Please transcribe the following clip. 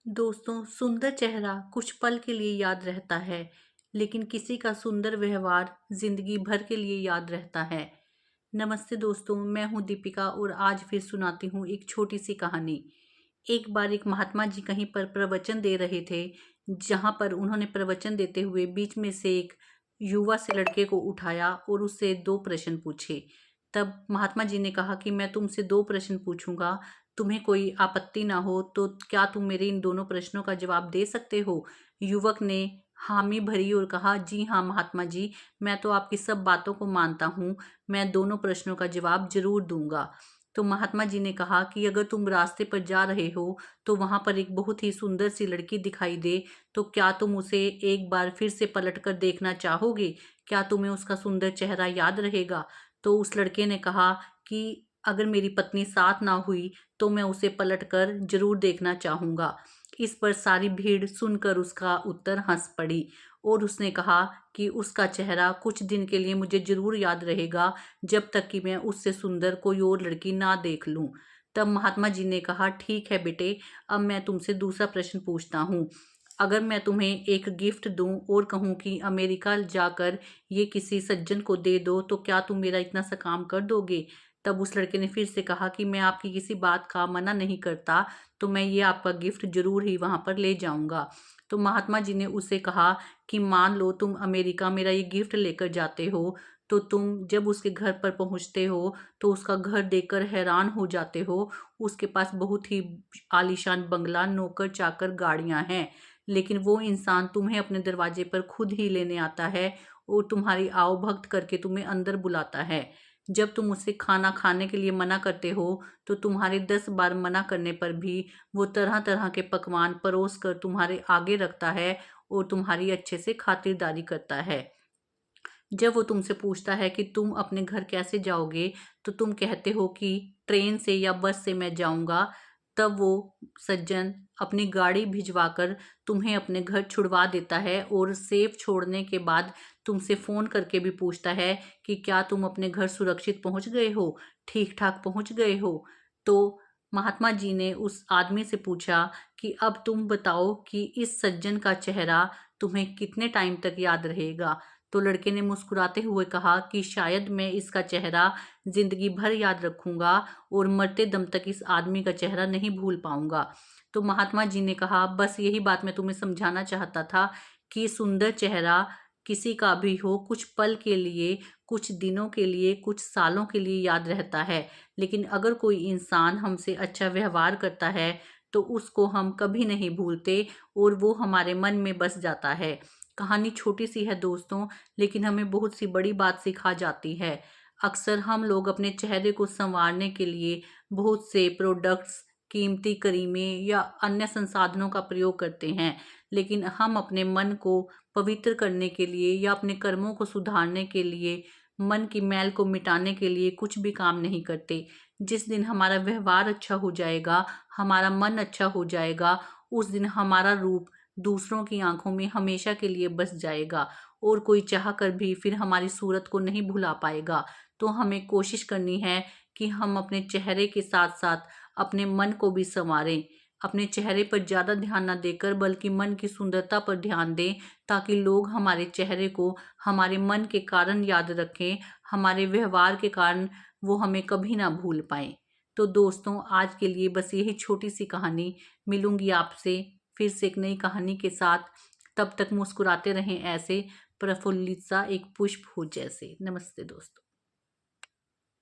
दोस्तों, सुंदर चेहरा कुछ पल के लिए याद रहता है, लेकिन किसी का सुंदर व्यवहार जिंदगी भर के लिए याद रहता है। नमस्ते दोस्तों, मैं हूं दीपिका और आज फिर सुनाती हूं एक छोटी सी कहानी। एक बार एक महात्मा जी कहीं पर प्रवचन दे रहे थे, जहां पर उन्होंने प्रवचन देते हुए बीच में से एक युवा से लड़के को उठाया और उससे दो प्रश्न पूछे। तब महात्मा जी ने कहा कि मैं तुमसे दो प्रश्न पूछूंगा, तुम्हें कोई आपत्ति ना हो तो क्या तुम मेरे इन दोनों प्रश्नों का जवाब दे सकते हो? युवक ने हामी भरी और कहा, जी हाँ महात्मा जी, मैं तो आपकी सब बातों को मानता हूँ, मैं दोनों प्रश्नों का जवाब जरूर दूंगा। तो महात्मा जी ने कहा कि अगर तुम रास्ते पर जा रहे हो तो वहां पर एक बहुत ही सुंदर सी लड़की दिखाई दे, तो क्या तुम उसे एक बार फिर से पलट कर देखना चाहोगे? क्या तुम्हें उसका सुंदर चेहरा याद रहेगा? तो उस लड़के ने कहा कि अगर मेरी पत्नी साथ ना हुई तो मैं उसे पलटकर जरूर देखना चाहूंगा। इस पर सारी भीड़ सुनकर उसका उत्तर हंस पड़ी और उसने कहा कि उसका चेहरा कुछ दिन के लिए मुझे जरूर याद रहेगा, जब तक कि मैं उससे सुंदर कोई और लड़की ना देख लूं। तब महात्मा जी ने कहा, ठीक है बेटे, अब मैं तुमसे दूसरा प्रश्न पूछता हूँ। अगर मैं तुम्हें एक गिफ्ट दूं और कहूं कि अमेरिका जाकर ये किसी सज्जन को दे दो, तो क्या तुम मेरा इतना सा काम कर दोगे? तब उस लड़के ने फिर से कहा कि मैं आपकी किसी बात का मना नहीं करता, तो मैं ये आपका गिफ्ट जरूर ही वहां पर ले जाऊंगा। तो महात्मा जी ने उसे कहा कि मान लो तुम अमेरिका मेरा ये गिफ्ट लेकर जाते हो, तो तुम जब उसके घर पर पहुंचते हो तो उसका घर देखकर हैरान हो जाते हो। उसके पास बहुत ही आलीशान बंगला, नौकर चाकर, गाड़ियां हैं, लेकिन वो इंसान तुम्हें अपने दरवाजे पर खुद ही लेने आता है और तुम्हारी आओ भक्त करके तुम्हें अंदर बुलाता है। जब तुम उससे खाना खाने के लिए मना करते हो तो तुम्हारे 10 बार मना करने पर भी वो तरह तरह के पकवान परोस कर तुम्हारे आगे रखता है और तुम्हारी अच्छे से खातिरदारी करता है। जब वो तुमसे पूछता है कि तुम अपने घर कैसे जाओगे, तो तुम कहते हो कि ट्रेन से या बस से मैं जाऊंगा। तब वो सज्जन अपनी गाड़ी भिजवाकर तुम्हें अपने घर छुड़वा देता है और सेफ छोड़ने के बाद तुमसे फ़ोन करके भी पूछता है कि क्या तुम अपने घर सुरक्षित पहुंच गए हो, ठीक ठाक पहुंच गए हो। तो महात्मा जी ने उस आदमी से पूछा कि अब तुम बताओ कि इस सज्जन का चेहरा तुम्हें कितने टाइम तक याद रहेगा? तो लड़के ने मुस्कुराते हुए कहा कि शायद मैं इसका चेहरा जिंदगी भर याद रखूंगा और मरते दम तक इस आदमी का चेहरा नहीं भूल पाऊंगा। तो महात्मा जी ने कहा, बस यही बात मैं तुम्हें समझाना चाहता था कि सुंदर चेहरा किसी का भी हो, कुछ पल के लिए, कुछ दिनों के लिए, कुछ सालों के लिए याद रहता है, लेकिन अगर कोई इंसान हमसे अच्छा व्यवहार करता है तो उसको हम कभी नहीं भूलते और वो हमारे मन में बस जाता है। कहानी छोटी सी है दोस्तों, लेकिन हमें बहुत सी बड़ी बात सिखा जाती है। अक्सर हम लोग अपने चेहरे को संवारने के लिए बहुत से प्रोडक्ट्स, कीमती करीमे या अन्य संसाधनों का प्रयोग करते हैं, लेकिन हम अपने मन को पवित्र करने के लिए या अपने कर्मों को सुधारने के लिए, मन की मैल को मिटाने के लिए कुछ भी काम नहीं करते। जिस दिन हमारा व्यवहार अच्छा हो जाएगा, हमारा मन अच्छा हो जाएगा, उस दिन हमारा रूप दूसरों की आंखों में हमेशा के लिए बस जाएगा और कोई चाह कर भी फिर हमारी सूरत को नहीं भुला पाएगा। तो हमें कोशिश करनी है कि हम अपने चेहरे के साथ साथ अपने मन को भी संवारें। अपने चेहरे पर ज़्यादा ध्यान ना देकर बल्कि मन की सुंदरता पर ध्यान दें, ताकि लोग हमारे चेहरे को हमारे मन के कारण याद रखें, हमारे व्यवहार के कारण वो हमें कभी ना भूल पाएं। तो दोस्तों, आज के लिए बस यही छोटी सी कहानी। मिलूंगी आपसे फिर से एक नई कहानी के साथ। तब तक मुस्कुराते रहें ऐसे, प्रफुल्लित सा एक पुष्प हो जैसे। नमस्ते दोस्तों।